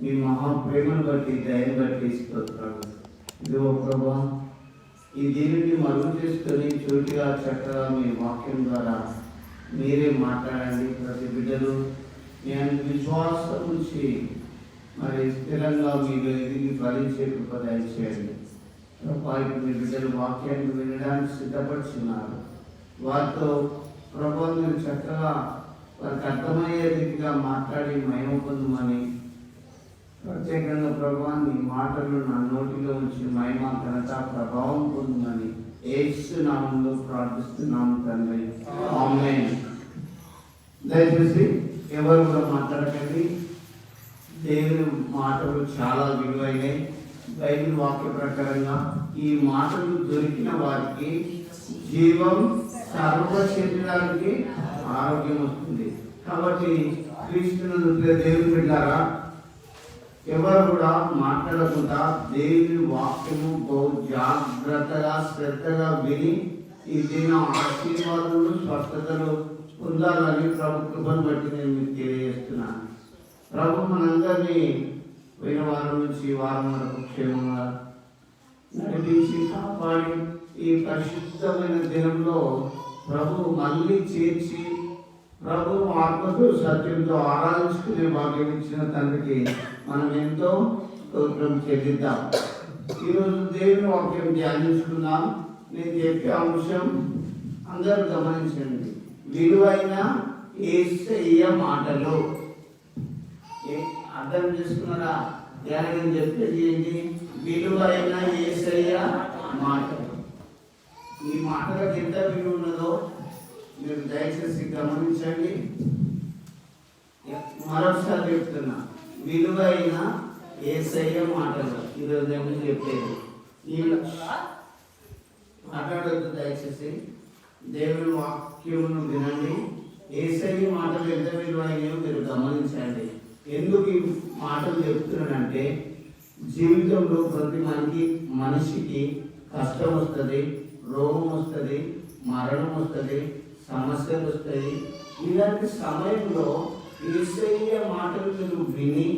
మీ మహాప్రేమను బట్టి దయను బట్టి స్తోత్రాలు. ఇదిగో ప్రభా, ఈ దీనిని మరుగు చేసుకొని చోటిగా చక్కగా మీ వాక్యం ద్వారా మీరే మాట్లాడండి. ప్రతి బిడ్డలు నేను విశ్వాసం నుంచి మరి స్థిరంగా మీరు ఎదిగి ఫలించే కృప దయచేయండి. ప్రభా, మీ బిడ్డలు వాక్యాన్ని వినడానికి సిద్ధపడుతున్నారు. వారితో ప్రభా మీరు చక్కగా వారికి అర్థమయ్యే రీతిగా మాట్లాడి మహిమ పొందమని, ప్రత్యేకంగా ప్రభా నీ మాటలు నా నోటిలో ఉంచి మహిమ ఘనత ప్రభావం పొందమని యేసు నామములో ప్రార్థిస్తున్నాము తండ్రి, ఆమేన్. దయచేసి ఎవరు కూడా మాట్లాడకండి. దేవుని మాటలు చాలా విలువైనవి. బైబిల్ వాక్య ప్రకారంగా ఈ మాటలు దొరికిన వారికి జీవం, సర్వ శరీరానికి ఆరోగ్యం వస్తుంది. కాబట్టి క్రీస్తునందు దేవుని బిడ్డలారా, ఎవరు కూడా మాట్లాడకుండా దేవుని వాక్యము బహు జాగ్రత్తగా శ్రద్ధగా విని ఈ దిన ఆశీర్వాదములు స్వస్థతలు పొందాలని ప్రభు కృపను బట్టి నేను మీకు తెలియజేస్తున్నాను. ప్రభు మనందరినీ పోయిన వారం నుంచి వారం వరకు క్షేమంగా నడిపించి కాపాడి ఈ పరిశుద్ధమైన దినంలో ప్రభు మళ్ళీ చేర్చి ప్రభు ఆత్మతో సత్యంతో ఆరాధించుకునే భాగ్యం ఇచ్చిన తండ్రికి మనం ఎంతో స్తోత్రం చెల్లిద్దాం. ఈరోజు దేవుని వాక్యం ధ్యానించుకుందాం. నేను చెప్పే అంశం అందరూ గమనించండి. విలువైన యేసయ్య మాటలు. అర్థం చేసుకున్నారా? ధ్యానం చెప్పేది ఏంటి? విలువైన యేసయ్య మాటలు. ఈ మాటలకు ఎంత విలువ ఉన్నదో మీరు దయచేసి గమనించండి. మరొకసారి చెప్తున్నా, విలువైన యేసయ్య మాటలు. ఈరోజు ఏమో చెప్పేది ఈ మాట్లాడొద్దు. దయచేసి దేవుని వాక్యమును వినండి. యేసయ్య మాటలు ఎంత విలువైనయో మీరు గమనించండి. ఎందుకు ఈ మాటలు చెప్తున్నానంటే, జీవితంలో ప్రతి మనిషికి కష్టం వస్తుంది, రోగం వస్తుంది, మరణం వస్తుంది, సమస్యలు వస్తాయి. ఇలాంటి సమయంలో యేసయ్య మాటలు మీరు విని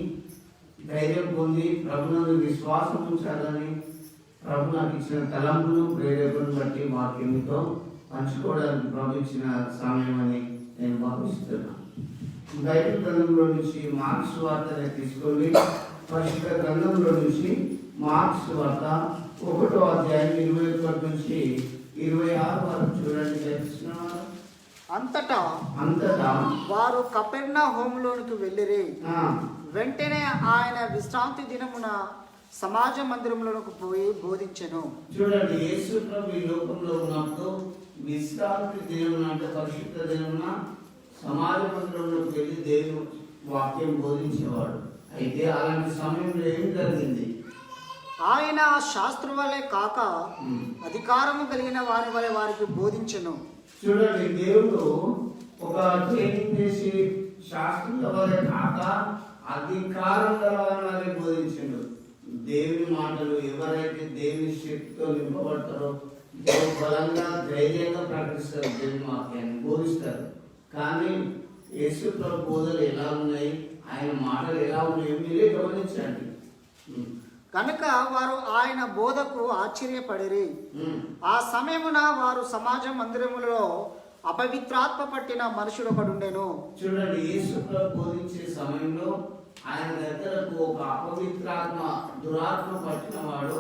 ధైర్యం పొంది ప్రభునందు విశ్వాసం ఉంచాలని ప్రభు నాకు ఇచ్చిన తలంపును ప్రేరేపణను బట్టి వాక్యంతో పంచుకోవడానికి ప్రభు ఇచ్చిన సమయం అని నేను భావిస్తున్నాను. బైబిల్ గ్రంథంలో నుంచి మార్క్స్ వార్తని తీసుకోండి. పరిశుద్ధ గ్రంథంలో నుంచి మార్క్స్ వార్త 1వ అధ్యాయం 21 నుంచి 26 వరకు చూడండి. అంతటా వారు కపెర్నహూములోనికి వెళ్ళిరి. వెంటనే ఆయన విశ్రాంతి దినమున సమాజ మందిరములకు పోయి బోధించెను. చూడండి, యేసు ప్రభు ఈ లోకంలో ఉన్నప్పుడు విశ్రాంతి దినమున అంటే పరిశుద్ధ దినమున సమాజ మందిరంలోకి వెళ్ళి దేవుని వాక్యం బోధించేవాడు. అయితే అలాంటి సమయంలో ఏం జరిగింది? ఆయన శాస్త్రం వలె కాక అధికారము కలిగిన వారి వలె వారికి బోధించెను. చూడండి, దేవుడు ఒక ట్రైనింగ్ చేసి శాస్త్రుల వలె కాక అధికారం గల వారి బోధించండు. దేవుని మాటలు ఎవరైతే దేవుని శక్తితో నింపబడతారో బలంగా ధైర్యంగా ప్రకటిస్తారు, దేవుని వాక్యాన్ని బోధిస్తారు. కానీ యేసు ప్రభు బోధలు ఎలా ఉన్నాయి, ఆయన మాటలు ఎలా ఉన్నాయో మీరే గమనించండి. కనుక వారు ఆయన బోధకు ఆశ్చర్యపడిరి. ఆ సమయమున వారు సమాజ మందిరములో అపవిత్రాత్మ పట్టిన మనుషుడు ఒకడుండెను. చూడండి, యేసు ప్రభు బోధించే సమయంలో ఆయన దగ్గరకు ఒక అపవిత్రాత్మ దురాత్మ పట్టిన వాడు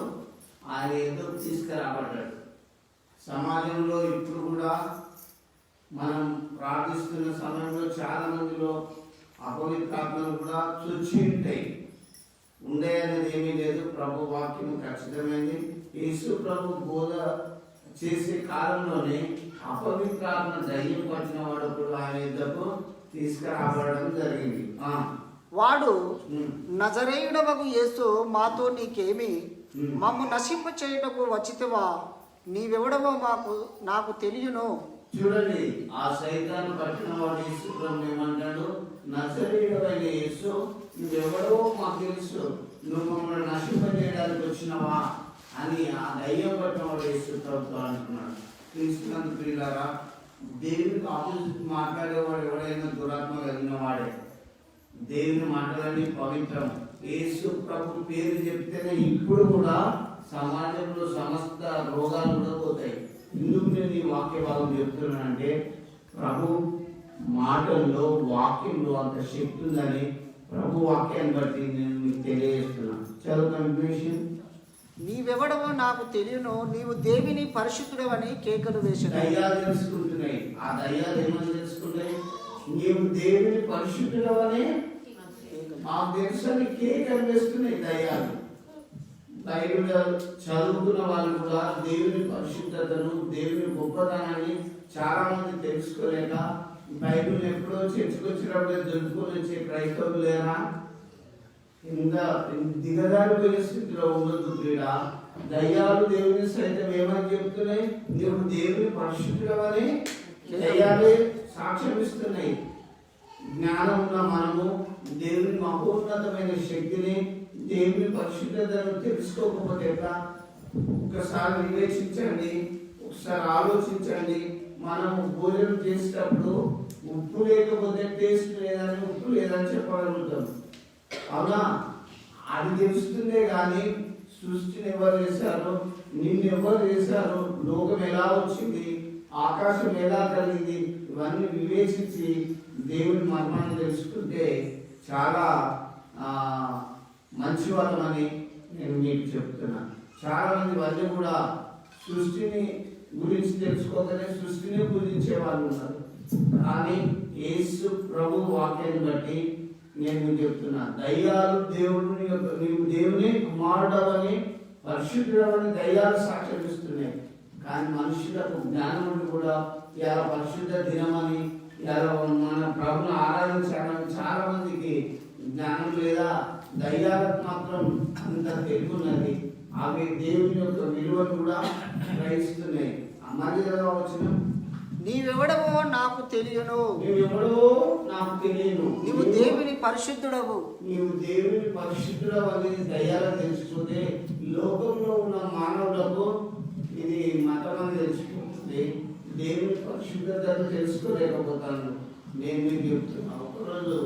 ఆయన ఎదురు తీసుకురాబడ్డాడు. సమాజంలో ఇప్పుడు కూడా మనం ప్రార్థిస్తున్న సమయంలో చాలా మందిలో అపవిత్రాత్మలు కూడా చొచ్చి ఉంటాయి. ఉండే అనేది ఏమీ లేదు. ప్రభు వాక్యం ఖచ్చితమైంది. యేసు ప్రభు బోధ చేసే కాలంలోనే అపవిత్రాత్మ ధైర్యం పట్టిన వాడు కూడా ఆయన యుద్ధకు తీసుకురాబడడం జరిగింది. వాడు నజరేయుడవగు యేసు, మాతో నీకేమి, మమ్ము నశింప చేయుటకు వచ్చితివా? నీవెవడవో నాకు తెలియను. చూడండి, ఆ సైతాన్ని పట్టిన వాడు యేసు ప్రభు ఏమంటాడు? నజరేయుడవైన యేసు, నువ్వెవడో మాకు తెలుసు, నువ్వు మమ్మల్ని నశింపజేయడానికి వచ్చినవా అని ఆ దయ్యం పట్టిన వాడు యేసు ప్రభుతో అంటున్నాడు. క్రీస్తునందు ప్రియులారా, దేవునికి ఆపోజిట్ మాట్లాడేవాడు ఎవడైనా దురాత్మ కలిగిన వాడే. దేవుని మాటలన్నీ పవిత్రం. యేసు ప్రభు పేరు చెప్తేనే ఇప్పుడు కూడా సమాజంలో సమస్త రోగాలు కూడా పోతాయి. ఎందుకు నేను ఈ వాక్య భాగం చెప్తున్నానంటే ప్రభు మాటల్లో వాక్యంలో అంత శక్తి ఉందని ప్రభు వాక్యాన్ని బట్టి నేను మీకు తెలియజేస్తున్నాను. చదువుతాను విషయం. నీవెవడవో నాకు తెలియను, నీవు దేవుని పరిశుద్ధుడవని కేకలు వేసాను. దయ్యాలు తెలుసుకుంటున్నాయి. ఆ దయ్యాలు ఏమని తెలుసుకుంటాయి? నీవు దేవుని పరిశుద్ధుడవని ఆ తెలుసని కేకలు వేస్తున్నాయి దయ్యాలు. బైబిల్ చదువుకున్న వాళ్ళు కూడా దేవుని పరిశుద్ధతను, దేవుని గొప్పతనాన్ని చాలా మంది తెలుసుకోలేక బైబిల్ ఎప్పుడో చర్చకొచ్చినప్పుడే దొరుకుని వచ్చే క్రైస్తవులు లేరా? ఇంత దిగజారిపోయే స్థితిలో ఉండదు క్రీడ. దయ్యాలు దేవుని సైతం ఏమని చెప్తున్నాయి? నీవు దేవుని పరిశుద్ధుడవని దయ్యాలే సాక్ష్యం ఇస్తున్నాయి. జ్ఞానం ఉన్న మనము దేవుని మహోన్నతమైన శక్తిని, దేవుని పరిశుద్ధతను తెలుసుకోకపోతే ఎట్లా? ఒకసారి వివేచించండి, ఒకసారి ఆలోచించండి. మనము భోజనం చేసేటప్పుడు ఉప్పు లేకపోతే టేస్ట్ లేదని, ఉప్పు లేదని చెప్పగలుగుతాం. అవునా? అది తెలుస్తుందే కానీ సృష్టిని ఎవరు చేశారు, నిన్ను ఎవరు చేశారు, లోకం ఎలా వచ్చింది, ఆకాశం ఎలా కలిగింది, ఇవన్నీ వివేచించి దేవుని మర్మాన్ని తెలుసుకుంటే చాలా మంచి వాళ్ళమని నేను మీకు చెప్తున్నాను. చాలా మంది వాళ్ళు కూడా సృష్టిని గురించి తెలుసుకోకనే సృష్టిని పూజించే వాళ్ళు ఉన్నారు. కానీ యేసు ప్రభు వాక్యాన్ని బట్టి నేను మీకు చెప్తున్నా, దయ్యాలు దేవుడిని నీవు దేవుని కుమారుడవని పరిశుద్ధుడవని దయ్యాలు సాక్ష్యం ఇస్తున్నాయి. కానీ మనుషులకు జ్ఞానం కూడా ఇలా పరిశుద్ధ దినమని, ఇలా మన ప్రభుని ఆరాధించాలని చాలా మందికి జ్ఞానం లేదా. దయ్యాలకు మాత్రం అంత తెలుగున్నది. అవి దేవుని యొక్క విలువను కూడా గ్రహిస్తున్నాయి. మళ్ళీ వచ్చిన నీవెవడవో నాకు తెలియను, నీవెవడవో నాకు తెలియను, నీవు దేవుని పరిశుద్ధుడవు, నీవు దేవుని పరిశుద్ధుడవు అనేది దయ్యాలను తెలుసుకుంటే లోకంలో ఉన్న మానవులకు ఇది మతం తెలుసుకుంటుంది. దేవుని పరిశుద్ధతను తెలుసుకోలేకపోతాను. నేను మీకు చెప్తున్నా, ఒకరోజు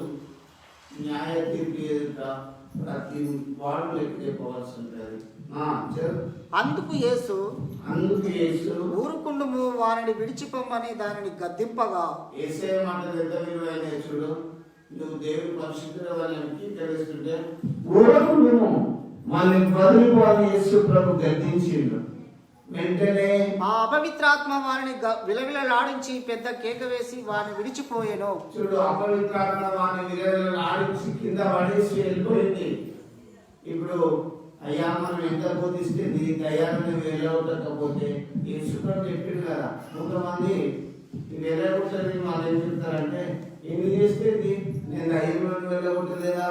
న్యాయ తీర్పు ఎదుట ప్రతి వాడు లెక్క చెప్పవలసి ఉంటుంది. అందుకు యేసు ఊరుకుండుము, వారిని విడిచిపోమని దానిని గద్దింపగా, యేసయ్య మాట ఎంత విలువైన చూడు, నువ్వు దేవుని పరిశుద్ధుడవని అంగీకరిస్తుంటే ఊరుకుండుము, వాళ్ళని వదిలిపోవాలని యేసు ప్రభు గద్దించిండు. వెంటనే ఆ అపవిత్రాత్మ వారిని విలవిలలాడించి పెద్ద కేక వేసి వారిని విడిచిపోయాను. చూడు, అపవిత్రాత్మ వారిని విలవిలలాడించి కింద పడేసి వెళ్ళిపోయింది. ఇప్పుడు అయ్యా మనం ఎంత బోధిస్తే నీ దయ్యాలను వెళ్ళగొట్టకపోతే యేసుప్రభు చెప్పింది కదా. కొంతమంది వెళ్ళగొట్టని వాళ్ళు ఏం చెప్తారంటే, ఎన్ని చేస్తే నేను దయ్యాలను వెళ్ళగొట్టలేదా,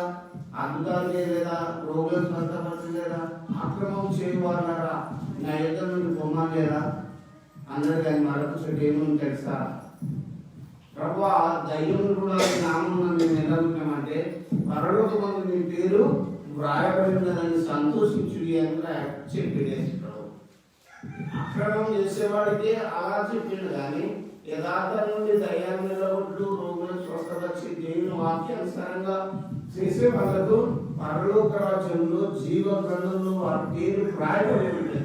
అద్భుతాలు చేయలేదా, రోగులను స్వస్థపరచలేదా, అక్రమం చేయవాలరా, నా యుద్ధ నుండి పొమ్మలేదా అన్నారు. కానీ మరొక చోట ఏమని తెలుసా? ప్రభు దయ్యం కూడా నామం మేము నిలబెట్టామంటే పరలోకమందు నీ పేరు వ్రాయబడినదని సంతోషించు అని చెప్పాడు ప్రభు. అక్రమం చేసేవాడికి అలా చెప్పిండు. కానీ యథార్థం నుండి దయ్యాలు నిలబొట్టు, రోగులను స్వస్థపరిచి దేవుని వాక్యానుసారంగా చేసే వాళ్ళకు పరలోక రాజ్యంలో జీవ గ్రంథంలో వారి పేరు వ్రాయబడి ఉంటుంది.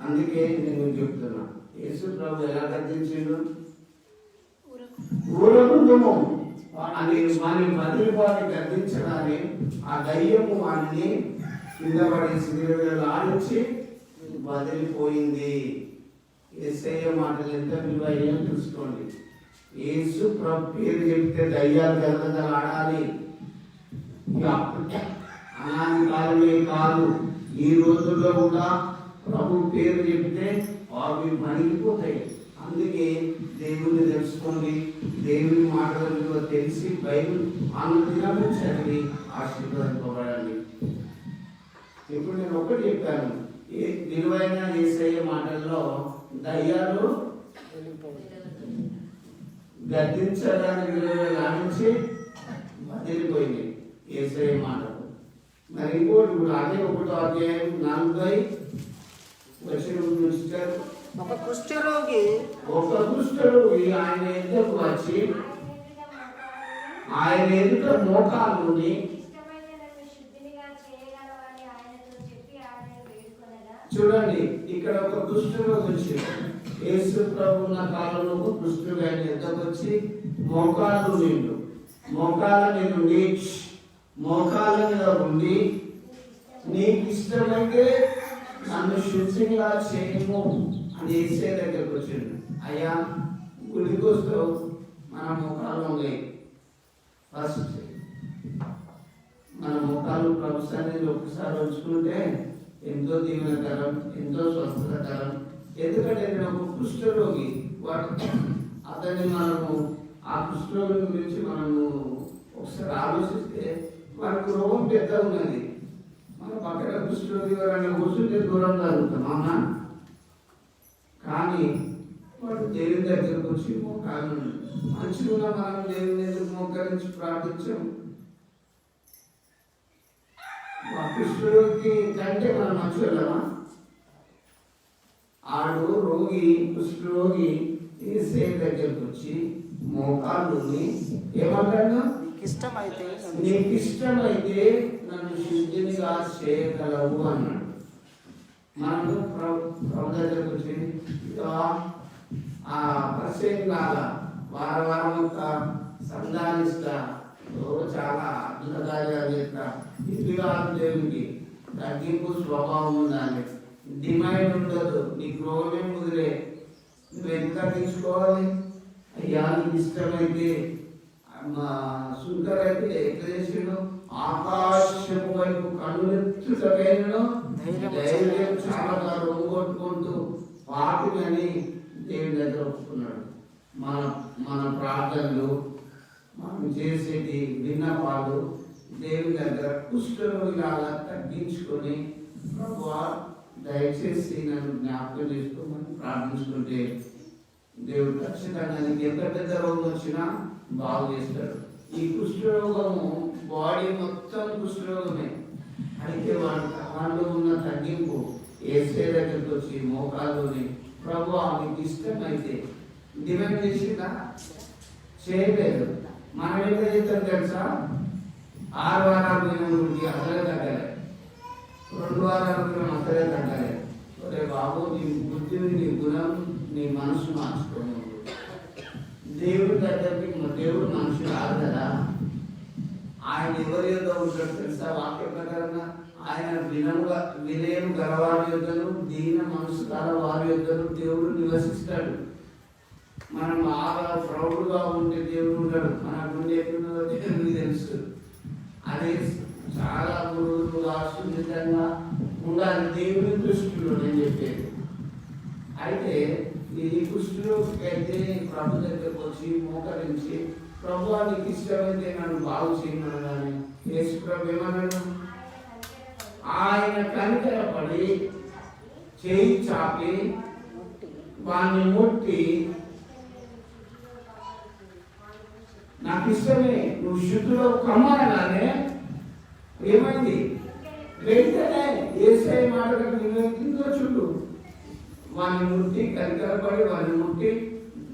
అందుకే నేను చెప్తున్నా, యేసు ప్రభు ఎలా గద్దించిండు? ఊరకుండము అని వారిని వదిలిపోని గద్దించడాన్ని ఆ దయ్యము వారిని కింద పడేసి ఆడించి వదిలిపోయింది. యేసయ్య మాటలు ఎంత విలువైన చూసుకోండి. యేసు ప్రభు పేరు చెప్తే దయ్యాలు గలగలు ఆడాలి. అనాది కాలమే కాదు, ఈ రోజుల్లో కూడా ప్రభు పేరు చెప్తే అవి మణిగిపోతాయి. అందుకే దేవుని తెలుసుకోండి, దేవుని మాటలు తెలిసి బైబిల్ అనుదినము చదివి ఆశీర్వదింపబడండి. ఇప్పుడు నేను ఒకటి చెప్పాను, విలువైన యేసయ్య మాటల్లో దయ్యాలు గద్దించడానికి విలువలాడించి వదిలిపోయింది యేసయ్య మాటలు. మరి ఇంకోటి ఇప్పుడు అదే 1వ అధ్యాయం 40 వచనం నుంచి, ఒక కుష్ఠరోగి ఆయన ఎద్దకు వచ్చి ఆయన ఎదుట మోకాలుని చూడండి. ఇక్కడ ఒక కుష్ఠరోగి వచ్చాడు. యేసు ప్రభు ఉన్న కాలంలో ఒక కుష్ఠరోగి ఆయన ఎద్దకు వచ్చి మోకాలు నిండు మోకాల మీద ఉండి మోకాల మీద ఉండి నీకు ఇష్టమైతే నన్ను శుద్ధిగా చేయము అని యేసే దగ్గరకు వచ్చాడు. అయ్యా గుడికి వస్తావు, మన మోకాలు ఉన్నాయి. ఫస్ట్ మన మోకాలు ప్రభు సన్నిధిలో ఒకసారి ఉంచుకుంటే ఎంతో దీవెనకరం, ఎంతో స్వస్థతకరం. ఎందుకంటే నేను ఒక కుష్ఠరోగి, వాడు అతన్ని మనము ఆ కుష్ఠరోగి గురించి మనము ఒకసారి ఆలోచిస్తే వాడికి రోగం పెద్ద ఉన్నది. మన పక్కన కుష్ఠరోగి ఎవరైనా కూర్చుంటే దూరం జరుగుతాం అవునా? కానీ వాడు దేవుని దగ్గరకు వచ్చి మోకాలు మంచిగా మనం దేవుని ఎదురు మోకరించి ప్రార్థించాం. మా కుష్ఠరోగి కంటే మనం మంచివాళ్ళమా? ఆడు రోగి కుష్ఠరోగి యేసే దగ్గరకు వచ్చి మోకాళ్ళుని ఏమంటాడు? నీకు ఇష్టమైతే నన్ను శుద్ధినిగా చేయగలవు అన్నాడు. మనకు ప్రభు దగ్గరకు వచ్చి ఆ పరిచయం కాల వారం ఒక సంధానిస్తా చాలా అద్భుతకార్యాలు చేస్తా. ఇది కాదు దేవునికి తగ్గింపు స్వభావం ఉండాలి. డిమాండ్ ఉండదు. నీకు రోగమే ముదిరే, నువ్వు ఎంత తగ్గించుకోవాలి? అయ్యా నీకు ఇష్టమైతే శుంకర్ అయితే ఎట్లా చేసాడు? ఆకాశము వైపు కన్నులెత్తుటకైనను ధైర్యం చాలా రొంగొట్టుకుంటూ పాటుని దేవుని దగ్గర ఒప్పుకున్నాడు. మన ప్రార్థనలు, మనం చేసేటి విన్నపాలు దేవుని దగ్గర కుష్ఠరోగిలాగా తగ్గించుకొని ప్రభువా దయచేసి నన్ను జ్ఞాపకం చేసుకోమని ప్రార్థించుకుంటే దేవుడు ఖచ్చితంగా నీకు ఎంత పెద్ద రోగం వచ్చినా బాగు చేస్తాడు. ఈ కుష్ఠరోగము బాడీ మొత్తం కుష్ఠరోగమే. అయితే వాళ్ళు ఉన్న తగ్గింపు యేసే దగ్గరికి వచ్చి మోకాలుని ప్రభువా మీకు ఇష్టమైతే డిమాండ్ చేసిందా? చేయలేదు. మనం ఎంత చేస్తాం తెలుసా? 6 వారాలు పోయినప్పుడు అసలే తగ్గలే, 2 వారాలు పోయిన అసలే తగ్గలే. ఒరే బాబు, నీ బుద్ధిని, నీ గుణం, నీ మనసు మార్చుకోను. దేవుడి దగ్గరికి దేవుడు మనిషి రాదు కదా. ఆయన ఎవరి యొక్క ఉంటాడు తెలుసా? వాక్య ప్రకారంగా ఆయన వినయం గలవారి యొద్దను, దీన మనసు గల వారి యొద్దను దేవుడు నివసిస్తాడు. మనం బాగా ప్రౌడ్గా ఉంటే దేవుడు ఉంటాడు. మన గుండె ఎట్లున్నదో దేవుడికి తెలుసు. అది చాలా గురువుగా సున్నితంగా ఉండాలి దేవుని దృష్టిలో నేను చెప్పేది. అయితే ఈ కుష్ఠరోగికి అయితే ప్రభు దగ్గరకు వచ్చి మోకరించి ప్రభు నీకు ఇష్టమైతే నన్ను బాగు చేయమని కానీ యేసు ప్రభు ఏమన్నాడు? ఆయన కనికరపడి చేయి చాపి వాడిని ముట్టి నాకు ఇష్టమే నువ్వు శుద్ధిలో కమ్మనగానే ఏమైంది? వెంటనే యేసయ్య మాట కింద చూడు, వాడిని ముట్టి కనికరపడి వాడిని ముట్టి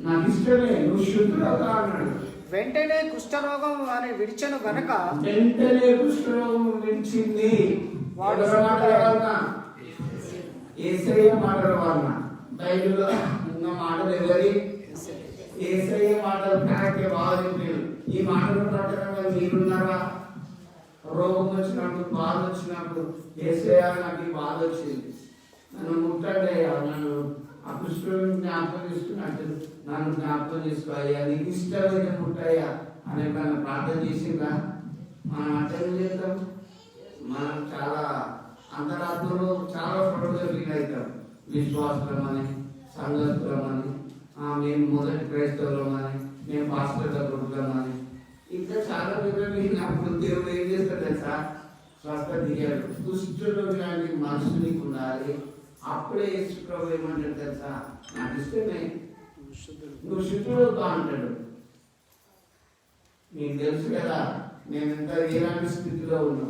నాకు ఇష్టమే నువ్వు శుద్ధుడు అవుతా అన్నాడు. వెంటనే కుష్ఠరోగం వారిని విడిచెను గనక, వెంటనే కుష్ఠరోగం విడిచింది. వాడు మాటల వలన, యేసయ్య మాటల వలన. బైబిల్లో ఉన్న మాటలు ఎవరి? యేసయ్య మాటలు కరెక్టే బాగా చెప్పారు. ఈ మాటల ప్రకారంగా మీరున్నారా? రోగం వచ్చినప్పుడు, బాధ వచ్చినప్పుడు యేసయ్య నాకు ఈ బాధ వచ్చింది, నన్ను ముట్టండి అయ్యా, నన్ను ఆ కుష్ఠరోగిని జ్ఞాపకం చేసుకున్నట్టు నన్ను జ్ఞాపకం చేసుకోయ్యా, నీకు ఇష్టమైన ముట్టయ్యా అని మనం ప్రార్థన చేసిందా? మనం అర్థం చేద్దాం. మనం చాలా అంతరాత్మలో చాలా ప్రొడక్ట్గా ఫీల్ అవుతాం. విశ్వాసం అని, సంఘస్థులం అని, మేము మొదటి క్రైస్తవులం అని, మేము పాస్టర్ల కొడుకులం అని, ఇంకా చాలా వివరించినప్పుడు దేవుడు ఏం చేస్తాడు సార్? స్వస్థత దిగాడు. కుష్ఠరోగి లాంటి మనసు నీకు ఉండాలి. అప్పుడే యేసు ప్రభు ఏమంటాడు తెలుసా? నాకు ఇష్టమే నువ్వు శుద్ధుడు అంటాడు. మీకు తెలుసు కదా నేను ఎంత ఎలాంటి స్థితిలో ఉన్నా.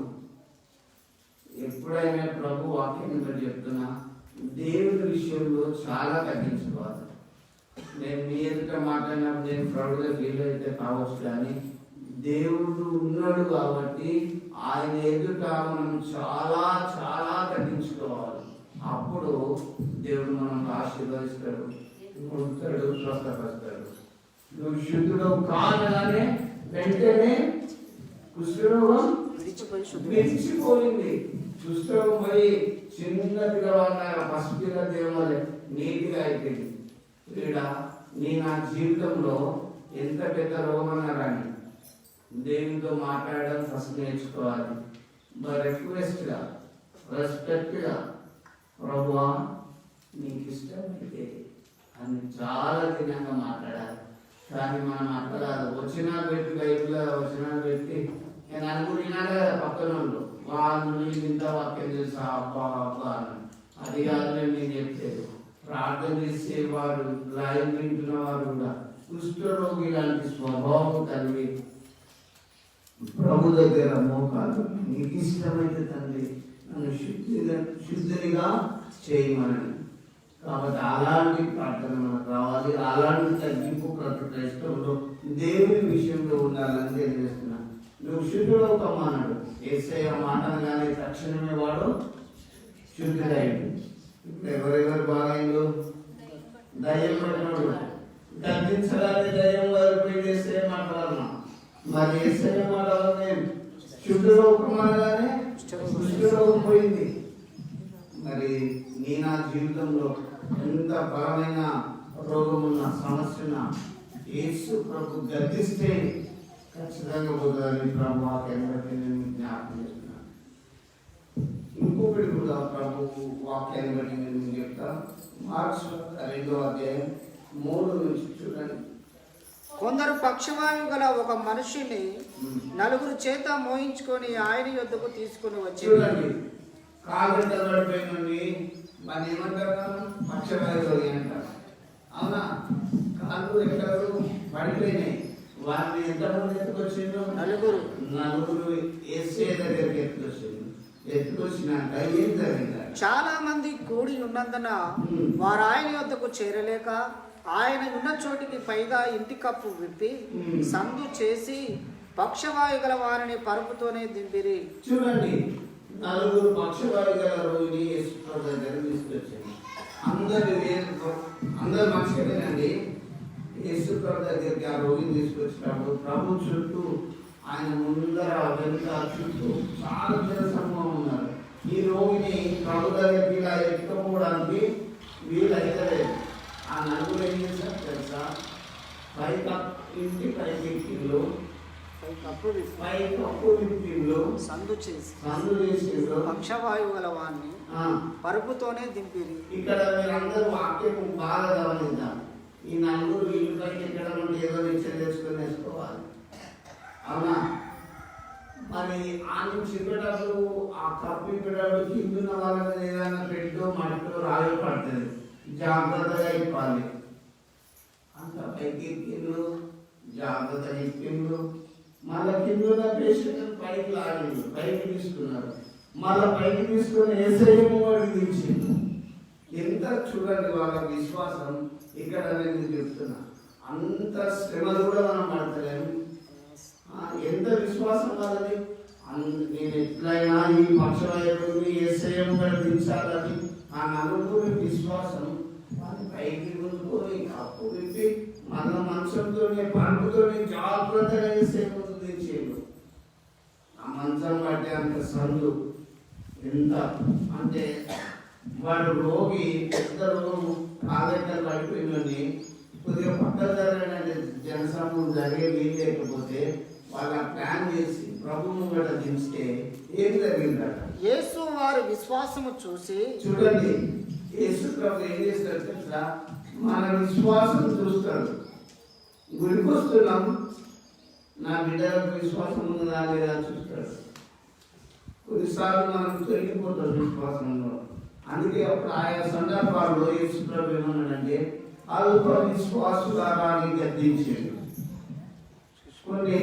ఎప్పుడైనా ప్రభు వాక్యం చెప్తున్నా, దేవుని విషయంలో చాలా తగ్గించుకోవాలి. నేను మీ ఎదుట మాట్లాడినప్పుడు నేను ప్రౌడ్గా ఫీల్ అయితే కావచ్చు, కానీ దేవుడు ఉన్నాడు కాబట్టి ఆయన ఎదుట మనం చాలా చాలా తగ్గించుకోవాలి. అప్పుడు దేవుడు మనం ఆశీర్వదిస్తాడు, ముడతాడు, స్వస్థపరుస్తాడు. నువ్వు శుద్ధుడు కానగానే వెంటనే కుష్ఠరోగం విడిచిపోయింది. కుష్ఠరోగం పోయి చిన్న పిల్లవాళ్ళ పసిపిల్ల దేవులే నీటిగా అయిపోయింది. ఇక్కడ నా జీవితంలో ఎంత పెద్ద రోగం అన్నారని దేవునితో మాట్లాడడం ఫస్ట్ నేర్చుకోవాలి. రిక్వెస్ట్గా, రెస్పెక్ట్గా, ప్రభువా నీకు ఇష్టమైతే అని చాలా దినంగా మాట్లాడాలి. కానీ మనం అట్లా కాదు, వచ్చినా పెట్టి బయటలో వచ్చినా పెట్టి నేను అనుకున్నాగా పక్కన వాళ్ళు ఇంత వాక్యం తెలుసా అబ్బా అబ్బా అని. అది కాదు నేను చెప్పేది. ప్రార్థన చేసేవారు, లైవ్ వింటున్న వారు కూడా కుష్ఠరోగి లాంటి స్వభావం కలిగి ప్రభు దగ్గర మోకాలు నీకు ఇష్టమైతే తండ్రి నన్ను శుద్ధిగా చేయమని. కాబట్టి అలాంటి ప్రార్థన మనకు రావాలి. అలాంటి తగ్గింపు ప్రతి క్రైస్తవులో దేవుని విషయంలో ఉండాలని తెలియజేస్తున్నాను. నువ్వు శుద్ధుడవుతామన్నాడు. యేసయ్య మాటను కానీ తక్షణమే వాడు శుద్ధుడైంది. ఇప్పుడు ఎవరెవరు బాగాయిందో దయ్యం పడినోడు గర్తించడానికి దయ్యం వారిపై యేసయ్య మాట్లాడుతున్నాం. మరి యేసయ్య మాట్లాడే శుద్ధుడవుతామనగానే శుద్ధుడవు పోయింది. మరి నా జీవితంలో ఎంత బలమైన రోగమున్న సమస్యన యేసు ప్రభు గర్తిస్తే ఖచ్చితంగా పోతుందని ప్రభు వాక్యాన్ని బట్టి నేను జ్ఞాపకం చేస్తున్నాను. ఇంకొకటి కూడా ప్రభు వాక్యాన్ని బట్టి నేను చెప్తా. మార్క్స్ 2వ అధ్యాయం 3 నుంచి చూడండి. కొందరు పక్షవాయువు గల ఒక మనిషిని నలుగురు చేత మోయించుకొని ఆయన యొద్దకు తీసుకుని వచ్చి చూడండి. కాలు పడిపోయినండి మరి ఏమంటారు? పక్షవాయువు అంటారు. అవునా? కాళ్ళు ఎక్కడు పడిపోయినాయి. వారిని ఎంతమంది ఎత్తుకొచ్చిండు? నలుగురు యేసయ్య దగ్గరికి ఎత్తుకొచ్చినాక ఏం జరిగింది? చాలా మంది కూడి ఉన్నందున వారు ఆయన యొద్దకు చేరలేక ఆయన ఉన్న చోటికి పైగా ఇంటి కప్పు విప్పి సందు చేసి పక్షవాయు గల వారిని పరుపుతోనే దింపిరి. చూడండి, నలుగురు పక్షవాయు గల రోగిని యేసు దగ్గర తీసుకొచ్చారు. అందరు మనుషులేనండి. యేసు దగ్గరికి ఆ రోగిని తీసుకొచ్చినప్పుడు ప్రభు చుట్టూ, ఆయన ముందర వెనుక చుట్టూ చాలా జన సమూహం ఉన్నారు. ఈ రోగిని ప్రభు దగ్గరికి ఇలా ఎత్తుకోవడానికి వీలైతలేదు. ఆ నలుగురు ఏం చేశారు తెలుసా? ఇంటి పైకిలో సందు చేసి పక్షవాయువు గల వాడిని పరుపుతోనే దింపిరి. ఇక్కడ మీరందరూ వాక్యం బాగా గమనిద్దాం. ఈ నలుగురు ఇల్లు పైకి ఎక్కడం అంటే ఏదో నిశ్చయం తెచ్చుకొని వేసుకోవాలి. అవునా? మరి ఆ నుంచి ఇప్పేటప్పుడు ఆ కప్పు ఇప్పేటప్పుడు కిందున్న వాళ్ళ మీద ఏదైనా పెట్టు మట్టు రాయి పడుతుంది. జాగ్రత్తగా ఇప్పాలి. అంత పైకి ఎక్కిండ్రు, జాగ్రత్తగా ఎక్కిండ్రు. మళ్ళీ కింద పేషెంట్ పైకి లాగిండు, పైకి తీసుకున్నారు. మళ్ళీ పైకి తీసుకుని యేసయ్యను వాడికి దించిండు. ఎంత చూడండి వాళ్ళ విశ్వాసం. ఇక్కడ నేను చెప్తున్నా, అంత శ్రమలు కూడా మనం పడతలేము. ఎంత విశ్వాసం వాళ్ళది. నేను ఎట్లయినా ఈ పక్షవాయువుని యేసయ్యను కూడా దించాలని ఆ నలుగురి విశ్వాసం. వాళ్ళని పైకి ముందుకొని కప్పు విప్పి మన మంచంతోనే పండుతోనే జాగ్రత్తగా యేసయ్య దించేడు. ఆ మంచం బట్టి అంత సందు ఎంత అంటే వాడు రోగి, పెద్ద రోగు, కాలెక్కలు పడిపోయిందని కొద్దిగా పక్కన జరగడంటే జనసమూహం జరిగే వీలు లేకపోతే వాళ్ళ ప్లాన్ చేసి ప్రభువును కూడా దించితే ఏం జరిగిందట? యేసు వారి విశ్వాసము చూసి, చూడండి, యేసు ప్రభు ఏం చేస్తాడు తెలుసా? మన విశ్వాసం చూస్తాడు. గుడికి వస్తున్నాం, నా బిడ్డలకు విశ్వాసం ఉందా లేదా చూస్తాడు. కొన్నిసార్లు మనం తొలగిపోతాం విశ్వాసంలో. అందుకే అప్పుడు ఆయా సందర్భాల్లో యేసు ప్రభు ఏమన్నాడంటే అల్ప విశ్వాసులారా అని గద్దించాడు. కొన్ని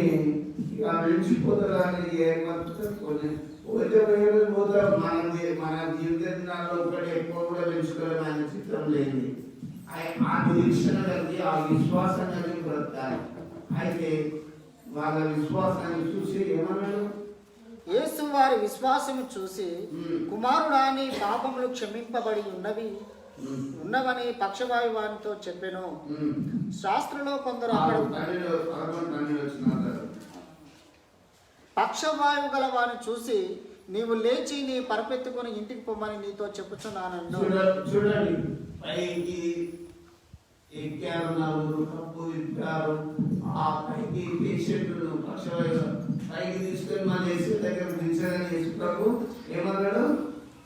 ఇక విడిచిపోతారని కొన్ని పోతారు. మన జీవిత దినాల్లో ఒకటి ఎక్కువ కూడా పెంచుకోవడం ఆయన చిత్రం లేదు. ఆ నిరీక్షణ కలిగి, ఆ విశ్వాసం కలిగి బ్రతకాలి. అయితే వాళ్ళ విశ్వాసాన్ని చూసి ఏమన్నాడు? యేసు వారి విశ్వాసము చూసి, కుమారుడా నీ పాపములు క్షమింపబడి ఉన్నవని పక్షవాయు వారితో చెప్పెను. శాస్త్రులో కొందరు పక్షవాయువు గల వారిని చూసి, నీవు లేచి నీ పరపెత్తుకుని ఇంటికి పొమ్మని నీతో చెప్పుచున్నాను. చూడండి, పైకి ఎక్కారు, నలుగురు కప్పు ఇప్పారు. ఆ పైకి పేషెంట్లు పక్షవాయు పైకి తీసుకొని మన యేసు దగ్గర దించారని యేసు ప్రభు ఏమన్నాడు?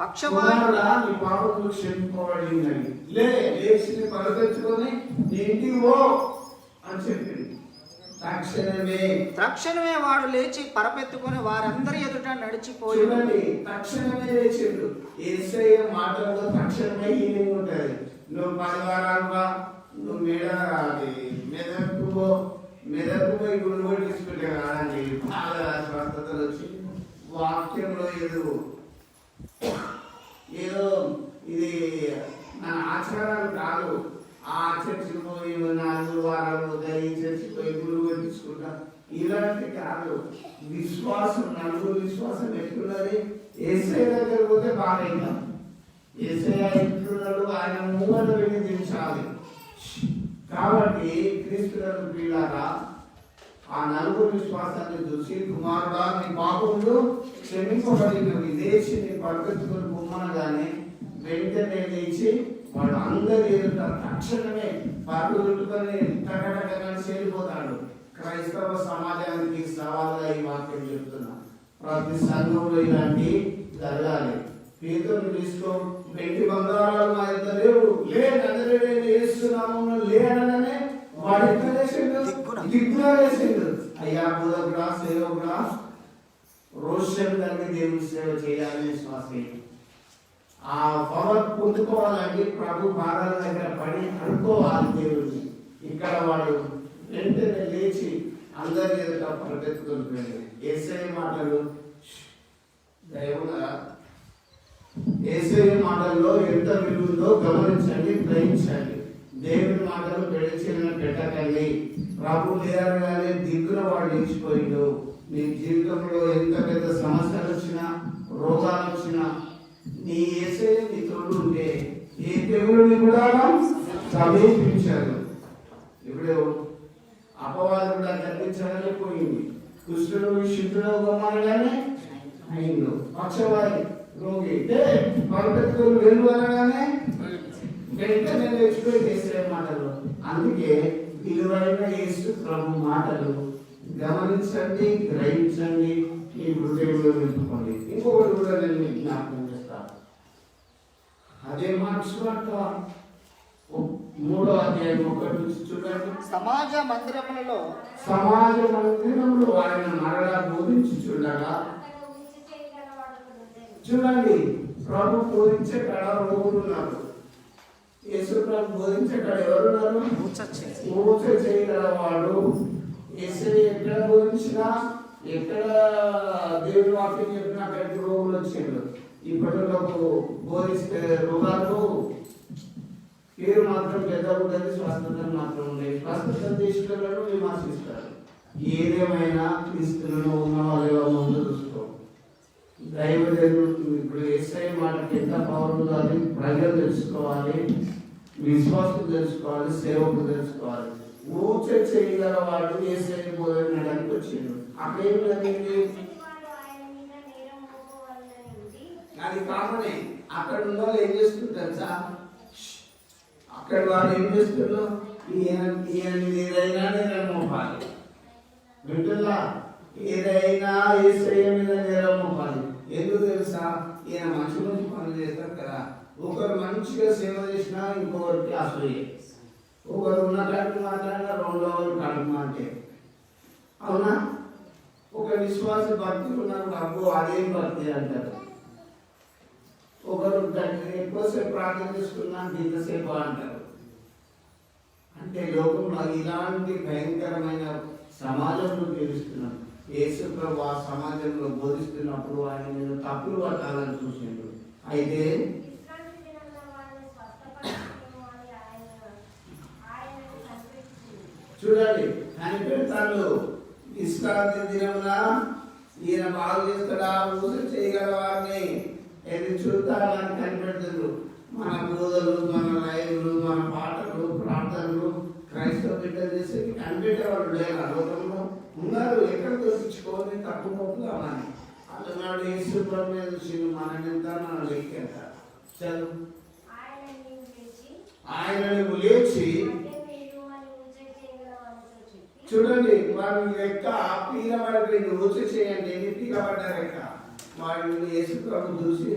పక్షవాయుడా నీ పాపములు క్షమింపబడినవి, లేచి పరపెత్తుకొని నీ ఇంటికి పో అని చెప్పింది. తక్షణమే వాడు లేచి పరపెత్తుకొని వారందరి ఎదుట నడిచిపోయి. చూడండి, తక్షణమే లేచిండు. యేసయ్య మాటల్లో తక్షణమే హీలింగ్ ఉంటది. నువ్వు 10 వారాలుగా నువ్వు మెదకు పోయి గుండు కూడా తీసుకుంటే కాదండి, బాగా స్వస్థతలు వచ్చి వాక్యంలో ఏదో ఇది మన ఆచారాలు కాదు. ఆ చర్చికి పోయి 4 వారాలు ఈ చర్చికి పోయి గురువు కొట్టించుకుంటా, ఇలాంటి కాదు. విశ్వాసం, నలుగురు విశ్వాసం ఎట్లున్నది? యేసయ్య దగ్గర పోతే బాగా యేసయ్య ఎట్లున్నాడు, ఆయన మూవలు వెళ్ళి దించాలి. కాబట్టి క్రీస్తులకు ప్రియులారా, ఆ నలుగురు విశ్వాసాన్ని చూసి, కుమారుడా నీ పాపములు క్షమింపబడినవి, లేచి నీ పరపెత్తుకొని పొమ్మనగానే వెంటనే లేచి వాడు అందరి ఎదుట తక్షణమే పరుగులుట్టుకొని టకటకని చేరిపోతాడు. క్రైస్తవ సమాజానికి సవాలుగా ఈ వాక్యం చెప్తున్నా. ప్రతి సంఘంలో ఇలాంటి జరగాలి. పేతురుని తీసుకో, వెండి బంగారాలు మా యొక్క లేవు, లేననే వాడు ఎట్లా వేసిండు? దిగ్గున వేసిండు. అయ్యా బుధకుడా, సేవకుడా, రోషం కలిగి దేవుని సేవ చేయాలని శ్వాస. ఆ పవర్ పొందుకోవాలంటే ప్రభు పాదాల దగ్గర పడి అనుకోవాలి దేవుడిని. ఇక్కడ వాడు వెంటనే లేచి అందరి ఎదుట పరపెత్తుకొని పోయింది. యేసయ్య మాటలు దైవంగా, యేసయ్య మాటల్లో ఎంత విలువలో గమనించండి, గ్రహించండి. దేవుని మాటలు పెడిచిన పెట్టకండి. ప్రభు లేరగానే దిగ్గున వాడు నిలిచిపోయిండు. నీ జీవితంలో ఎంత పెద్ద సమస్యలు వచ్చినా, రోగాలు వచ్చినా, నీ యేసయ్య నీ తోడు ఉంటే ఏ దేవుడిని కూడా సమీపించారు. ఇప్పుడు అపవాదం కూడా కనిపించగానే పోయింది. కృష్ణుడు శుద్ధుడు గొమ్మనగానే అయిండు. పక్షవాది రోగి పరపెత్తుకొని వెళ్ళు అనగానే వెంటనే తెచ్చిపోయి యేసయ్య మాటలు. అందుకే విలువైన యేసు ప్రభు మాటలు గమనించండి, గ్రహించండి, ఈ హృదయంలో నింపుకోండి. ఇంకొకటి కూడా నేను మీకు జ్ఞాపకం చేస్తాను. అదే మార్క్స్ వార్త 3వ అధ్యాయం 1 నుంచి చూడండి. సమాజ మందిరములలో ఆయన మరలా బోధించుచుండగా, చూడండి, ప్రభు బోధించే కాడ రోగులు ఉన్నారు. యేసు ప్రభు బోధించే కాడ ఎవరున్నారు? మూర్ఛ చేయగలవాడు. యేసయ్య ఎక్కడ బోధించినా, ఎక్కడ దేవుని వాక్యం చెప్పినా అక్కడికి రోగులు వచ్చేళ్ళు. ఇప్పటిలోపు బోధిస్తే రోగాలు పేరు మాత్రం పెద్ద ఉంటుంది, స్వస్థతలు మాత్రం ఉండేవి. స్వస్థత తీసుకెళ్ళడం విమర్శిస్తారు. ఏదేమైనా క్రీస్తులను ఉన్న వాళ్ళ ముందు చూసుకో. దైవజనుడు ఇప్పుడు యేసయ్య మాటకి ఎంత పవర్ ఉందో అది ప్రజలు తెలుసుకోవాలి, విశ్వాసం తెలుసుకోవాలి, సేవకులు తెలుసుకోవాలి. ఊచ చేయగల వాడు యేసయ్య బోధనడానికి వచ్చిండు. అక్కడేం జరిగింది? అది కామనే. అక్కడ ఉన్న వాళ్ళు ఏం చేస్తుంటారు సార్? అక్కడ వాళ్ళు ఏం చేస్తున్నారు? ఏదైనా నేరం మోపాలి, వింటున్నా, ఏదైనా యేసయ్య మీద నేరం మోపాలి. ఎందుకు తెలుసా? ఈయన మంచి మంచి పనులు చేస్తారు కదా. ఒకరు మంచిగా సేవ చేసినా ఇంకొకరికి అసూయ. ఒకరు ఉన్న కాడికి మాట్లాడినా రెండో కడుపు అంటే, అవునా? ఒక విశ్వాస భక్తి ఉన్నారు, అబ్బో అదేం భక్తి అంటారు. ఒకరు ఎక్కువసేపు ప్రార్థన చేసుకున్నా ఇంతసేపు అంటారు. అంటే లోకంలో ఇలాంటి భయంకరమైన సమాజంలో జీవిస్తున్నాం. యేసు ప్రభు ఆ సమాజంలో బోధిస్తున్నప్పుడు ఆయన మీద తప్పులు పట్టాలని చూసిండు. అయితే చూడండి, కనిపెడతాను విశ్రాంతి దినమున ఈయన బాగు చేస్తాడా, ఊస చేయగల వారిని ఎన్ని చూద్దామని కనిపెడుతున్నారు. మన బోధలు, మన లైవ్లు, మన పాటలు, ప్రార్థనలు క్రైస్తవ బిడ్డలు చేసే కనిపెట్టేవాళ్ళు లేరు. లోకంలో ఉన్నారు. ఎక్కడ దొరికించుకోని తక్కువ మొక్కుదామని అన్నాడు. యేసు ప్రభు మీద చూసి మనం ఎంత, మన లెక్క చదువు. ఆయన నువ్వు లేచి చూడండి, వాడు లెక్క పీలబడిపోయింది. ఊచ చేయండి, ఎన్ని పీలబడ్డారు లెక్క. వాడు యేసు ప్రభు చూసి,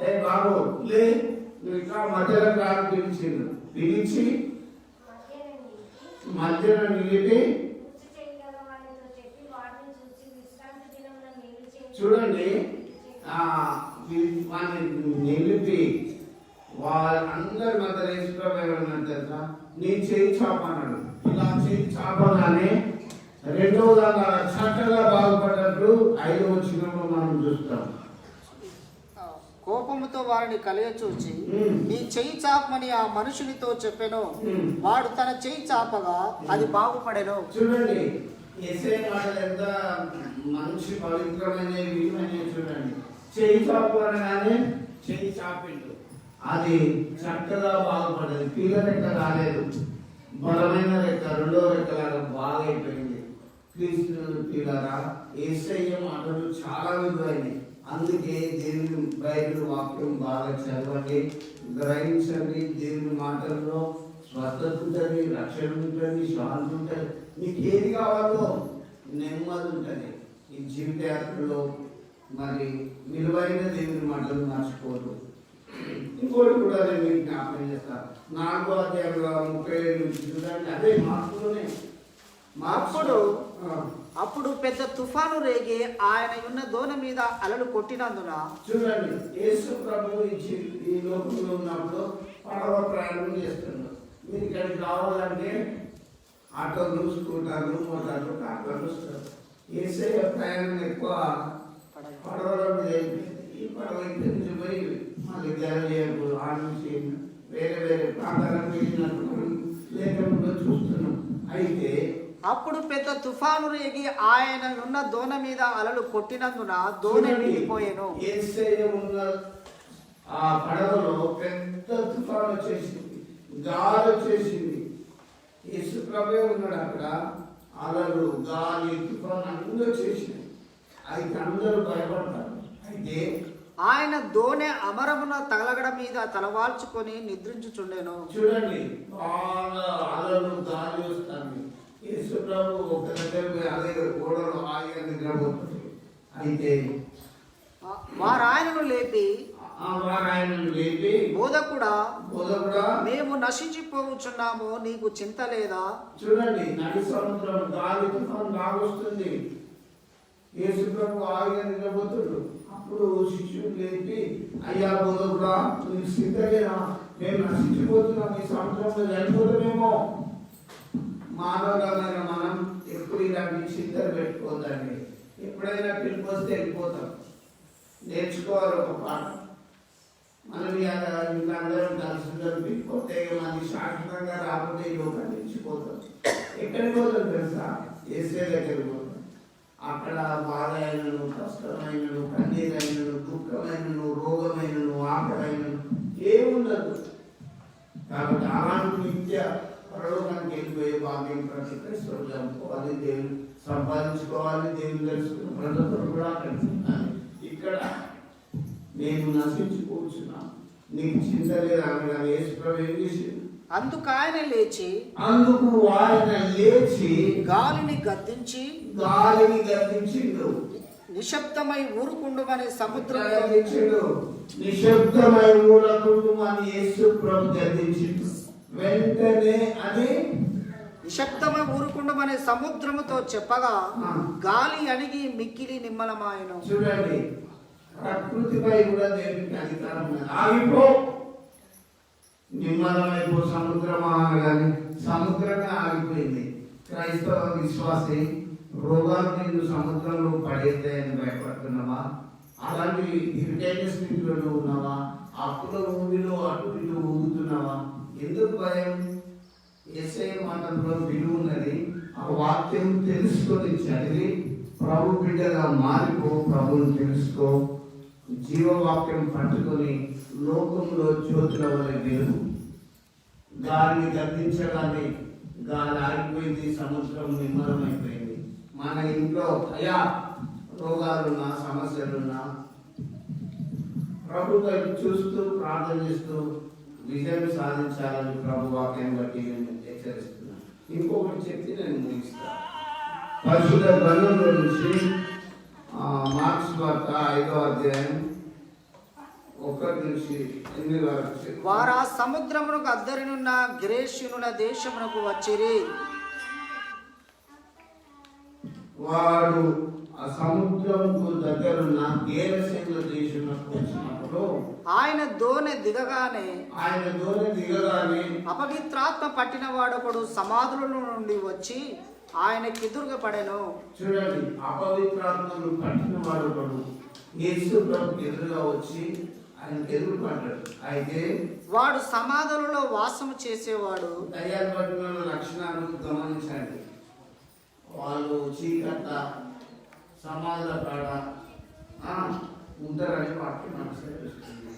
ఏ బాబు లే, నువ్వు ఇట్లా మధ్యలో ప్రాణం పిలిచిండు. పిలిచి మధ్యలో నిలిపి చూడండి, నిలిపి వాళ్ళందరి మధ్య యేసు ప్రభు ఏమన్నాడు తెలుసా? నీ చేయి చాపన్నాడు. ఇలా చేయి చాపగానే రెండవ దాకా చక్కగా బాగుపడ్డట్టు 5వ వచనంలో మనం చూస్తాం. కోపముతో వారిని కలియచూచి నీ చెయ్యి చాపమని ఆ మనుషునితో చెప్పెను. వాడు తన చెయ్యి చాపగా అది బాగుపడెను. చూడండి, యేసయ్య మాటలు ఎంత మంచి పవిత్రమైన విలువైన. చూడండి, చెయ్యి చాపు అనగానే చెయ్యి చాపిండు, అది చక్కగా బాగుపడేది. పీల రెక్క రాలేదు, బలమైన రెక్క, రెండో రెక్కలాగా బాగా అయిపోయింది. క్రీస్తు పీలరా, యేసయ్య మాటలు చాలా విలువైనవి. అందుకే దేవుని బైబిల్ వాక్యం బాగా చదవండి, గ్రహించండి. దేవుని మాటల్లో స్వస్థత ఉంటుంది, రక్షణ ఉంటుంది, శాంతి ఉంటుంది. మీకు ఏది కావాలో నెమ్మది ఉంటుంది. ఈ జీవిత యాత్రలో మరి విలువైన దేవుని మాటలు మర్చిపోదు. ఇంకోటి కూడా నేను మీకు జ్ఞాపకం చేస్తాను. 4వ అధ్యాయంలో 37 చూడండి, అదే మార్పులోనే. అప్పుడు పెద్ద తుఫాను రేగి ఆయన ఉన్న దోణ మీద అలలు కొట్టినందున. చూడండి, యేసు ప్రభు ఈ లోకంలో ఉన్నప్పుడు పడవ ప్రయాణం చేస్తున్నారు. మీరు ఇక్కడికి రావాలంటే ఆటోలు, స్కూటర్లు, మోటార్లు, కార్లు వస్తారు. యేసయ్య ప్రయాణం ఎక్కువ పడవల మీద అయిపోయింది. ఈ పడవ ఇక్కడి నుంచి పోయి మళ్ళీ గలిలయకు, ఆ నుంచి వేరే వేరే ప్రాంతాలకు వెళ్ళినప్పుడు లేకుండా చూస్తున్నాం. అయితే అప్పుడు పెద్ద తుఫాను రేగి ఆయన ఉన్న దోణ మీద అలలు కొట్టినందున దోణ నిండిపోయెను. యేసయ్య ఉన్న ఆ పడవలో పెద్ద తుఫాను వచ్చేసింది, గాలి వచ్చేసింది. యేసు ప్రభువే ఉన్నాడు అక్కడ. అలలు, గాలి, తుఫాను అన్నీ వచ్చేసింది. అయితే అందరూ భయపడతారు. అయితే ఆయన దోణె అమరమున తగలగడ మీద తలవాల్చుకొని నిద్రించుచుండెను. చూడండి, బాగా అలలు, గాలి వస్తుంది. యేసు ప్రభు ఒక దగ్గర అదే గోడలో ఆగి నిద్రపోతుంది. అయితే వారు ఆయనను లేపి బోధకుడా, మేము నశించిపోవచ్చున్నాము, నీకు చింత లేదా? చూడండి, నడి సముద్రం, గాలి, తుఫాను బాగొస్తుంది. యేసు ప్రభు ఆగి నిద్రపోతుడు. అప్పుడు శిష్యులు లేపి, అయ్యా బోధకుడా, నీకు చింత లేదా? మేము నశించిపోతున్నాం, ఈ సముద్రంలో చనిపోతామేమో. మానవులమైన మనం ఎప్పుడు ఇలాంటి చింతలు పెట్టుకోదండి. ఎప్పుడైనా పిలుపు వస్తే వెళ్ళిపోతాం. నేర్చుకోవాలి ఒక పాట. మనం అందరం కలిసి పిలిపోతే మనకి శాశ్వతంగా రాకపోతే ఈ లోకాన్ని ఇచ్చిపోతాం. ఎక్కడికి పోతాం తెలుసా? యేసయ్య దగ్గరికి పోతాం. అక్కడ బాధ అయినను, కష్టమైనను, కన్నీరైనను, దుఃఖమైనను, రోగమైనను, ఆకలైనను ఏముండదు. కాబట్టి అలాంటి నిత్య పరలోకానికి వెళ్ళిపోయే భాగ్యం ప్రతి క్రైస్తవులు చంపుకోవాలి, దేవుని సంపాదించుకోవాలి, దేవుని తెలుసుకున్న ప్రజలు కూడా కలుసుకున్నాను. ఇక్కడ నేను నశించిపోతున్నాను, నీకు చింత లేదు అనగానే యేసు ప్రభు ఏం చేసిండు? అందుకు ఆయన లేచి గాలిని గద్దించిండు. నిశ్శబ్దమై ఊరుకుండుమని సముద్రం నిశ్శబ్దమై ఊరకుండుమని యేసు ప్రభు గద్దించిండు. వెంటనే అది నిశ్శబ్దమై ఊరుకుండుమని సముద్రముతో చెప్పగా గాలి అణిగి మిక్కిలి నిమ్మలమాయెను. చూడండి, ప్రకృతిపై కూడా దేవునికి అధికారం ఉంది. ఆగిపో, నిమ్మలమైపో సముద్రమా అనగానే సముద్రమే ఆగిపోయింది. క్రైస్తవ విశ్వాసి, రోగాలు నిన్ను సముద్రంలో పడేద్దాయని భయపడుతున్నావా? అలాంటి ఇరిటైన స్థితిలో ఉన్నావా? అప్పుల ఊరిలో అటు ఇటు ఊగుతున్నావా? ఎందుకు భయం? యేసయ్య మాటల్లో విలువ ఉన్నది. ఆ వాక్యం తెలుసుకొని చదివి ప్రభు బిడ్డగా మారిపో, ప్రభుని తెలుసుకో, జీవవాక్యం పట్టుకొని లోకంలో జ్యోతుల వలె వెలుగు. గాలిని గర్తించగానే గాలి ఆగిపోయింది, సముద్రం నిమ్మలమైపోయింది. మన ఇంట్లో అయా రోగాలున్నా సమస్యలున్నా ప్రభు వైపు చూస్తూ ప్రార్థన చేస్తూ విజయం సాధించాలని ప్రభు వాక్యం బట్టి నేను హెచ్చరిస్తున్నాను. ఇంకొకటి చెప్పి నేను ముగిస్తాను. పరిశుద్ధ గ్రంథంలో నుంచి మార్క్స్ వార్త 5వ అధ్యాయం 1 నుంచి 8 వరకు. వారు ఆ సముద్రమునకు అద్దరినున్న గ్రేషునుల దేశమునకు వచ్చిరి. వాడు ఆ సముద్రముకు దగ్గరున్న గేరసేనుల దేశమునకు వచ్చినప్పుడు ఆయన దోణి దిగగానే అపవిత్రాత్మ పట్టిన వాడొకడు సమాధుల నుండి వచ్చి ఆయనకెదురుగా పడెను. చూడండి, అపవిత్రాత్మను పట్టిన వాడొకడు యేసు ప్రభువుకు ఎదురుగా వచ్చి ఆయనకు ఎదురు పడ్డాడు. అయితే వాడు సమాధులలో వాసము చేసేవాడు. దయ్యాలు పట్టిన లక్షణాలను గమనించండి. వాళ్ళు చీకట్ల సమాధుల కాడ ఉంటారని వాక్యం అనుసరిస్తుంది.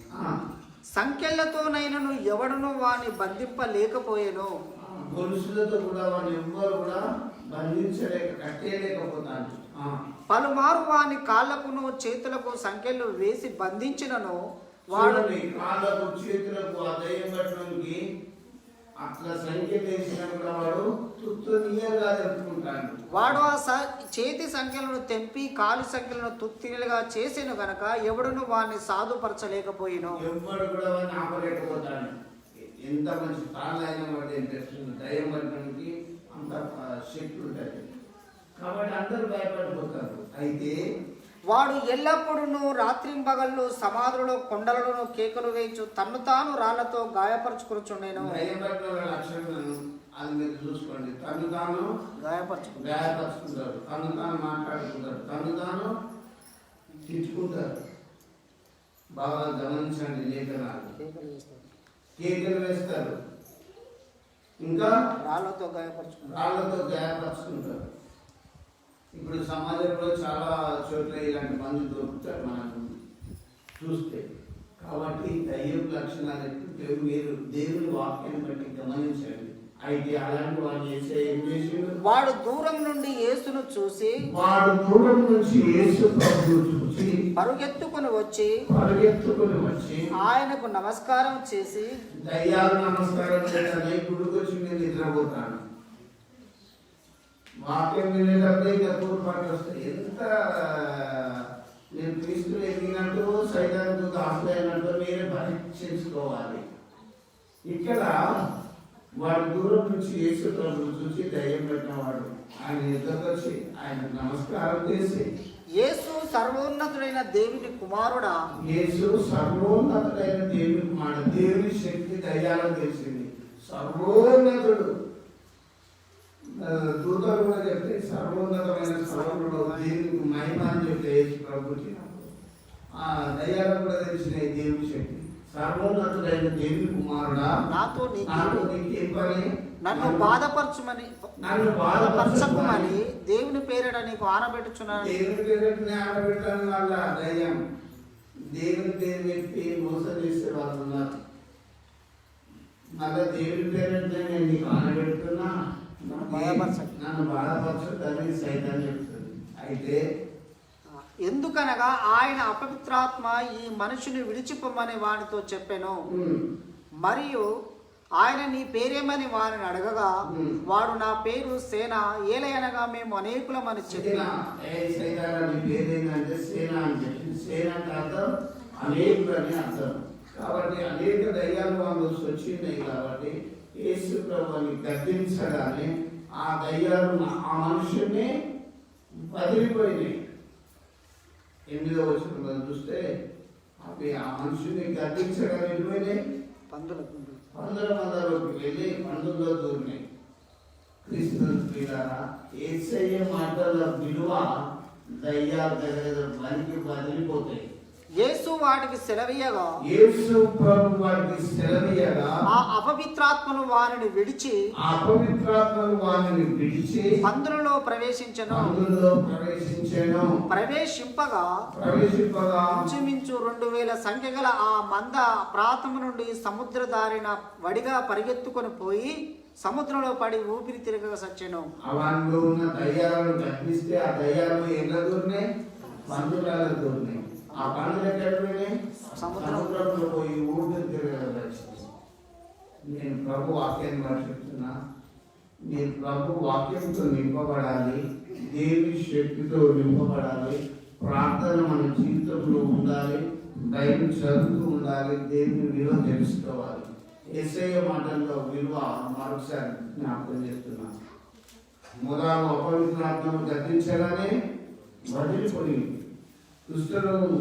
సంఖ్యలతోనైనను ఎవడును వాని బంధింపలేకపోయేను. గొలుసులతో కూడా వాడిని ఎవ్వరు కూడా బంధించలేక కట్టేయలేకపోతాను. పలుమారు వాని కాళ్ళకును చేతులకు సంఖ్యలు వేసి బంధించినను వాడు కాళ్ళకు చేతులకు ఆ దయ్యం పట్టడానికి అట్లా సంఖ్య వేసినప్పుడు వాడు తుత్తునియలుగా చెప్పుకుంటాడు. వాడు ఆ చేతి సంఖ్యలను తెంపి కాలు సంఖ్యలను తుత్తిలుగా చేసిన గనక ఎవడును వాడిని సాధుపరచలేకపోయిను. ఎవడు కూడా వాడిని ఆపలేకపోతాడు. ఎంత మంచి తాళ్ళు అయినా వాడు ఏం చేస్తుంది, దయ్యం పట్టడానికి అంత శక్తి ఉంటుంది. కాబట్టి అందరూ భయపడిపోతారు. అయితే వాడు ఎల్లప్పుడూ రాత్రింబగళ్ళు సమాధులలో కొండలను కేకలు వేయచ్చు తన్ను తాను రాళ్లతో గాయపరచుకుని లక్షణాలను అది మీరు చూసుకోండి. తను తాను గాయపరుచుకుంటారు, తను తాను మాట్లాడుకుంటారు, తను తాను తిట్టుకుంటారు. బాగా గమనించండి లేఖనాలు. కేకలు వేస్తారు, ఇంకా రాళ్లతో గాయపరుచుకుంటారు. ఇప్పుడు సమాజంలో చాలా చోట్ల ఇలాంటి మంది దొరుకుతారు మనకు చూస్తే. కాబట్టి దయ్యం లక్షణాలు మీరు దేవుని వాక్యాన్ని బట్టి గమనించండి. అయితే అలాంటి వాడు చేసే ఏం చేసిండు, వాడు దూరం నుండి యేసును చూసి పరుగెత్తుకుని వచ్చి ఆయనకు నమస్కారం చేసి దయ్యాలు నమస్కారం చేయడానికి గుడికొచ్చి నేను నిద్రపోతాను. వాక్యం వినేటప్పుడే ఇంకా తోడ్పాటు వస్తాయి. ఎంత నేను క్రీస్తులు ఎదిగినట్టు సైతానికి ఆశ్రయినట్టు మీరే పరీక్షించుకోవాలి. ఇక్కడ వాడు దూరం నుంచి యేసు ప్రభువును చూసి దయ్యం పెట్టినవాడు ఆయన ఎదురుకు వచ్చి ఆయనకు నమస్కారం చేసి, యేసు సర్వోన్నతుడైన దేవుని కుమారుడా, యేసు సర్వోన్నతుడైన దేవుని కుమారుడు. దేవుని శక్తి దయ్యాలను తెలిసింది. సర్వోన్నతుడు దూతలు కూడా చెప్తే సర్వోన్నతమైన సర్వుడు దేవునికి మహిమ అని చెప్తే యేసు ప్రభుకి దయ్యాలకు కూడా తెలిసినాయి దేవుని శక్తి. సర్వోన్నతుడైన దేవుని కుమారుడా, నాతో నీకేం పని, నన్ను బాధపరచకుమని దేవుని పేరిట నీకు ఆనబెట్టుచున్నాను. దేవుని పేరిట ఆనబెట్టడం వల్ల దయ్యం దేవుని పేరు చెప్పి మోసం చేసే వాళ్ళు ఉన్నారు. మళ్ళీ దేవుని పేరిట నేను నీకు ఆనబెడుతున్నా, నన్ను బాధపరచదని సైతాన్ని చెప్తుంది. అయితే ఎందుకనగా ఆయన అపవిత్రాత్మ ఈ మనుషుని విడిచిపోమని వానితో చెప్పాను. మరియు ఆయన నీ పేరేమని వారిని అడగగా వాడు నా పేరు సేన, ఏలయనగా మేము అనేకులమని చెప్పిన. కాబట్టి అనేక దయ్యాలు వాళ్ళు వచ్చినాయి. కాబట్టి యేసు ప్రభువుని గద్దించగానే ఆ దయ్యాలు ఆ మనుషుల్ని వదిలిపోయినాయి. 8వ వచనం చూస్తే అవి ఆ మనుషుల్ని గద్దించడం వెళ్ళిపోయినాయి, పందుల మందలోకి వెళ్ళి పందుల్లో దూరినాయి. క్రీస్తులారా, యేసయ్య మాటల విలువ దయ్యాల దగ్గర పనికి వదిలిపోతాయి. యేసు వాటికి సెలవీయగా యేసు ప్రభు వారికి సెలవీయగా ఆ అపవిత్రాత్మలు వారిని విడిచి పందులలో ప్రవేశించెను. ప్రవేశింపగా ఇంచుమించు 2000 సంఖ్య గల ఆ మంద ప్రాతము నుండి సముద్ర దారిన వడిగా పరిగెత్తుకొని పోయి సముద్రంలో పడి ఊపిరి తిరగక సచ్చెను. అవంలో ఉన్న దయ్యాలను కనిపిస్తే ఆ దయ్యాలు ఎట్లా దూరినాయి? పందులలో దూరినాయి. ఆ పండుగ ఎక్కడ పోయినాయి? సముద్రంలో పోయి ఊపిరి తిరగక. నేను ప్రభు వాక్యాన్ని చెప్తున్నా, నేను ప్రభు వాక్యంతో నింపబడాలి, దేవుని శక్తితో నింపబడాలి, ప్రార్థన మన జీవితంలో ఉండాలి, బైబిల్ చదువుతూ ఉండాలి, దేవుని విలువ తెలుసుకోవాలి. యేసయ్య మాటల్లో విలువ మరొకసారి జ్ఞాపకం చేస్తున్నాను. మొదలు అపవిత్రాత్మను గద్దించగానే వదిలిపోయి కుష్ఠరోగి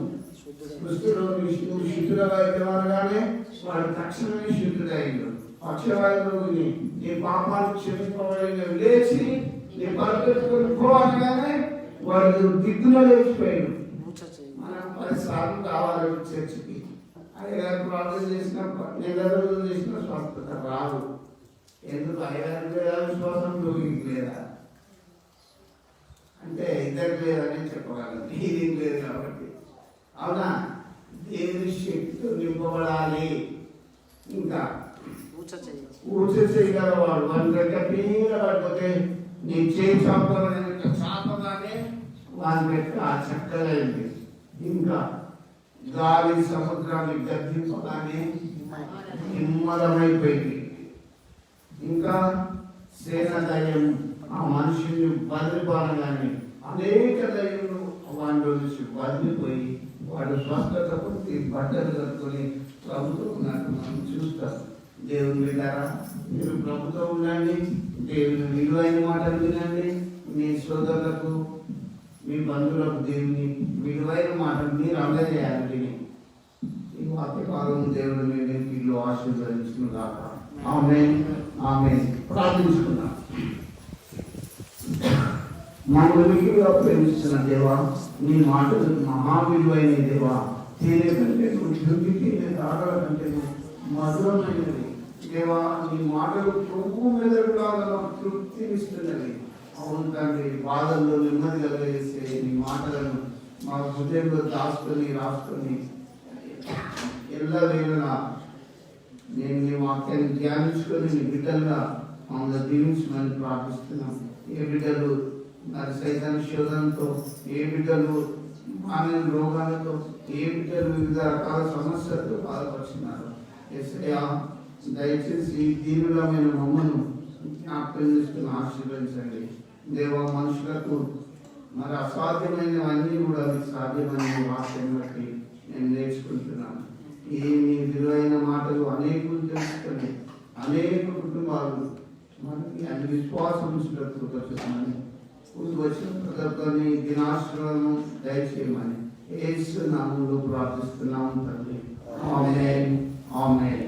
శుద్ధుడగానే వాడు తక్షణమే శుద్ధుడైండు. పక్షవాయువుని నీ పాపాలు క్షమింపబడిన లేచి నీ పరిపెట్టుకుని పోవగానే వాడు దిగ్గులో లేచిపోయాడు. మనం 10 సార్లు కావాలి చర్చికి. అయ్యగారు ప్రార్థన చేసిన నెల రోజులు చేసిన స్వస్థత రాదు. ఎందుకు? అయ్యగారికి లేదా, విశ్వాసం రోగికి లేదా అంటే ఇద్దరికి లేదని చెప్పగలను. ఇది లేదు కాబట్టి అవునా? దేవుని శక్తితో నింపబడాలి. ఇంకా ఊచ చేయగలవాడు వాడి దగ్గర పీల పడిపోతే నీ చేయి చాపగానే వాని పెట్టి ఆ చక్కగైంది. ఇంకా గాలి సముద్రాన్ని గద్దింపగానే నిమ్మలమైపోయింది. ఇంకా సేన దయ్యం ఆ మనుషుల్ని బదిలిపోనగానే అనేక దయ్యాలు వాడిలో నుంచి బదిలిపోయి వాడు స్వస్థత పొంది బట్టలు కట్టుకొని ప్రభుతో ఉన్నట్టు మనం చూస్తాం. దేవుని విన్నారా? మీరు ప్రభుతో ఉండండి, దేవుని విలువైన మాటలు వినండి. మీ సోదరులకు, మీ బంధువులకు దేవుని విలువైన మాటలు మీరు అందజేయాలి. విని ఈ వాక్యకాలం దేవుని ఇల్లు ఆశీర్వదించుకున్నాక ఆమేన్ ఆమేన్. ప్రార్థించుకున్నాం. మమ్మల్నిగా ప్రేమిస్తున్న దేవా, నీ మాటలు మహా విలువైన దేవా, తేనె కంటే శుద్ధి తేనె దాగల కంటే మధురమైనది దేవా. నీ మాటలు కొవ్వు మెదడులాగా తృప్తినిస్తున్నది. అవును తండ్రి, బాధల్లో నెమ్మది కలిగేసే నీ మాటలను మా హృదయంలో దాచుకొని రాసుకొని ఎల్లవేళలా నేను నీ వాక్యాన్ని ధ్యానించుకొని నీ బిడ్డలుగా మమ్మల్ని దీవించమని ప్రార్థిస్తున్నాం. ఏ బిడ్డలు మరి సైతాన్ శోధనతో, ఏ బిడ్డలు మానవ రోగాలతో, ఏ బిడ్డలు వివిధ రకాల సమస్యలతో బాధపడుతున్నారు, యేసయ్యా దయచేసి దీనులమైన మమ్మను జ్ఞాపకం చేసుకుని ఆశీర్వదించండి దేవా. మనుషులకు మరి అసాధ్యమైనవన్నీ కూడా మీకు సాధ్యమైన వాక్యం బట్టి నేను నేర్చుకుంటున్నాను. ఈ మీ విలువైన మాటలు అనేకులు తెలుసుకొని అనేక కుటుంబాలు మనకి అన్ని విశ్వాసం వచ్చేమని వచ్చిన ప్రతి దినాశ్రలను దయచేయమని యేసు నామములో ప్రార్థిస్తున్నాము తండ్రి. ఆమేన్ ఆమేన్.